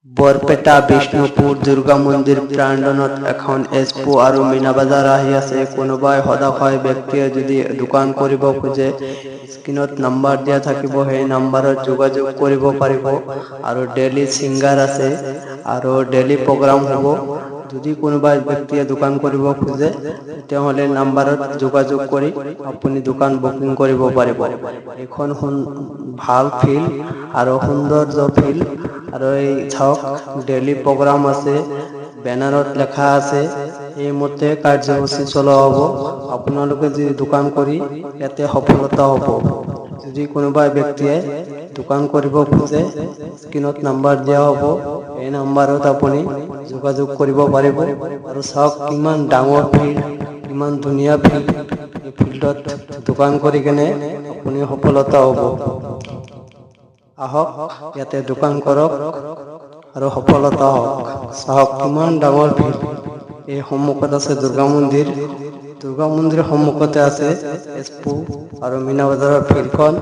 বৰপেটা বিষ্ণুপুৰ দুৰ্গা মন্দিৰ প্ৰাংগণত এখন এক্সপো আৰু মীনা বজাৰ আহি আছে। কোনোবাই হতাশায় ব্যক্তিয়ে যদি দোকান কৰিব খোজে, স্ক্ৰীনত নাম্বাৰ দিয়া থাকিব, সেই নাম্বাৰত যোগাযোগ কৰিব পাৰিব। আৰু ডেইলি ছিংগাৰ আছে আৰু ডেইলি প্ৰগ্ৰাম হ'ব। যদি কোনোবা ব্যক্তিয়ে দোকান কৰিব খোজে তেতিয়াহ'লে নাম্বাৰত যোগাযোগ কৰি আপুনি দোকান বুকিং কৰিব পাৰিব। এখন ভাল ফিল্ড আৰু সৌন্দৰ্য ফিল্ড আৰু এই চাওক ডেইলি প্ৰগ্ৰাম আছে, বেনাৰত লেখা আছে এই মতে কাৰ্যসূচী চলোৱা হ'ব। আপোনালোকে যদি দোকান কৰি ইয়াতে সফলতা হ'ব। যদি কোনোবা ব্যক্তিয়ে দোকান কৰিব খোজে স্ক্ৰীনত নাম্বাৰ দিয়া হ'ব, এই নাম্বাৰত আপুনি যোগাযোগ কৰিব পাৰিব। আৰু চাওক কিমান ডাঙৰ ফিল্ড, কিমান ধুনীয়া ফিল্ড। এই ফিল্ডত দোকান কৰি কেনে আপুনি সফলতা হ'ব। আহক ইয়াতে দোকান কৰক আৰু সফলতা হওক। চাওক কিমান ডাঙৰ ফিল্ড। এই সন্মুখত আছে দুৰ্গা মন্দিৰ, দুৰ্গা মন্দিৰৰ সন্মুখতে আছে এক্সপো আৰু মীনা বজাৰৰ ফিল্ডখন।